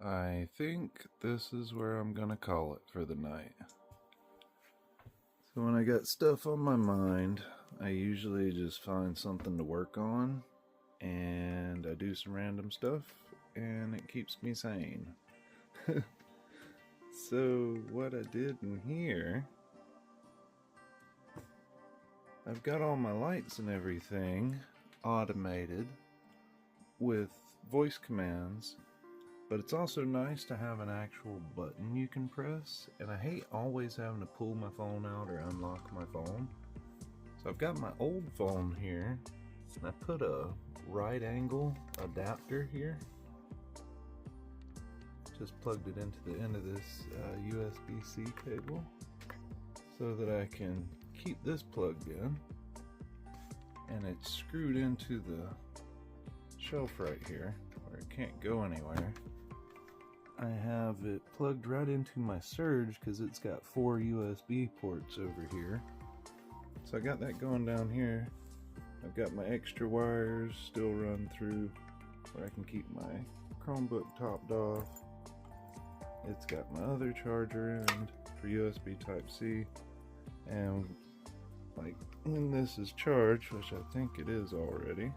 I think this is where I'm gonna call it for the night. So when I got stuff on my mind, I usually just find something to work on and I do some random stuff and it keeps me sane. So what I did in here, I've got all my lights and everything automated with voice commands, but it's also nice to have an actual button you can press, and I hate always having to pull my phone out or unlock my phone. So I've got my old phone here, and I put a right angle adapter here. Just plugged it into the end of this USB-C cable so that I can keep this plugged in, and it's screwed into the shelf right here where it can't go anywhere. I have it plugged right into my Surge because it's got 4 USB ports over here. So I got that going down here. I've got my extra wires still run through where I can keep my Chromebook topped off. It's got my other charger end for USB Type-C, and like when this is charged, which I think it is already,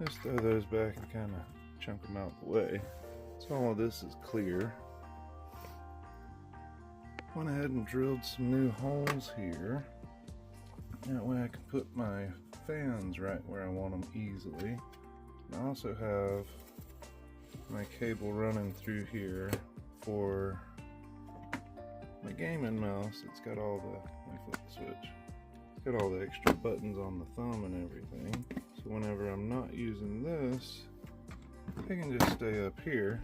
just throw those back and kind of chunk them out the way. So all of this is clear. Went ahead and drilled some new holes here. That way I can put my fans right where I want them easily. And I also have my cable running through here for my gaming mouse. It's got all the, my flip switch. It's got all the extra buttons on the thumb and everything. So whenever I'm not using this, I can just stay up here,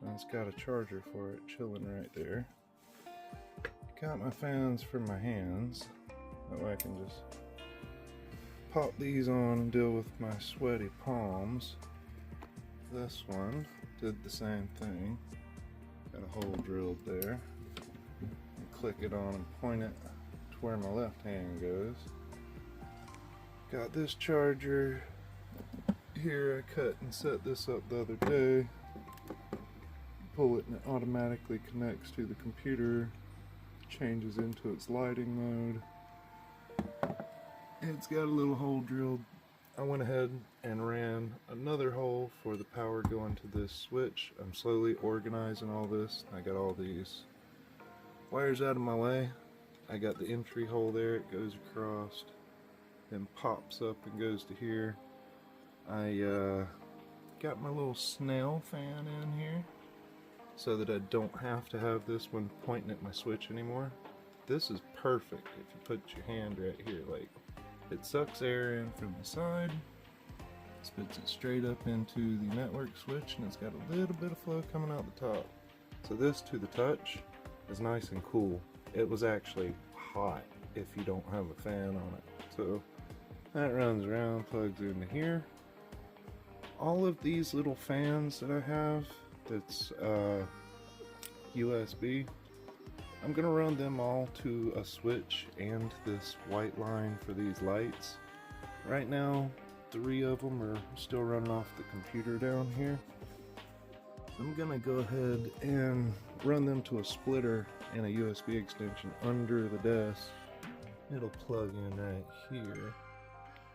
and it's got a charger for it chilling right there. Got my fans for my hands, that way I can just pop these on and deal with my sweaty palms. This one did the same thing, got a hole drilled there. Click it on and point it to where my left hand goes. Got this charger here, I cut and set this up the other day. Pull it and it automatically connects to the computer, changes into its lighting mode. It's got a little hole drilled. I went ahead and ran another hole for the power going to this switch. I'm slowly organizing all this. I got all these wires out of my way. I got the entry hole there, it goes across, then pops up and goes to here. I got my little snail fan in here so that I don't have to have this one pointing at my switch anymore. This is perfect if you put your hand right here. Like, it sucks air in from the side, spits it straight up into the network switch, and it's got a little bit of flow coming out the top. So this, to the touch, is nice and cool. It was actually hot if you don't have a fan on it. So that runs around, plugs into here. All of these little fans that I have that's USB, I'm gonna run them all to a switch and this white line for these lights. Right now 3 of them are still running off the computer down here. I'm gonna go ahead and run them to a splitter and a USB extension under the desk. It'll plug in right here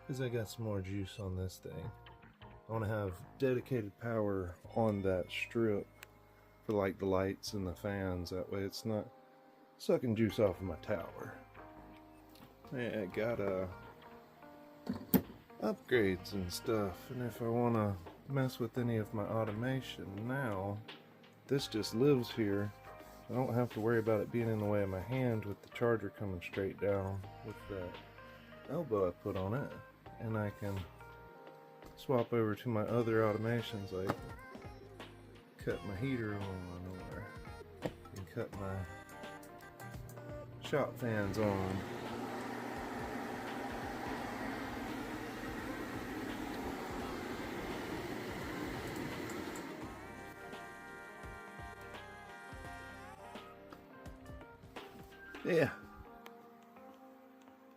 because I got some more juice on this thing. I want to have dedicated power on that strip for like the lights and the fans, that way it's not sucking juice off of my tower. Yeah, I got upgrades and stuff, and if I want to mess with any of my automation now, this just lives here. I don't have to worry about it being in the way of my hand with the charger coming straight down with that elbow I put on it, and I can swap over to my other automations like cut my heater on, or and cut my shop fans on. Yeah,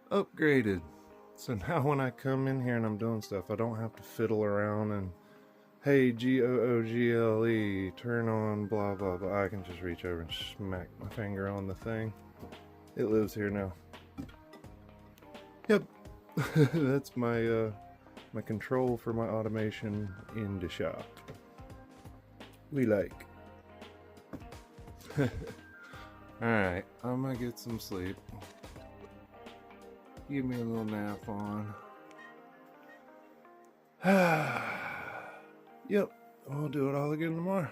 upgraded. So now when I come in here and I'm doing stuff, I don't have to fiddle around and hey, Google, turn on blah blah blah. I can just reach over and smack my finger on the thing. It lives here now. Yep, that's my my control for my automation in the shop. We like. Alright, I'm gonna get some sleep. Give me a little nap on. Yep, I'll do it all again tomorrow.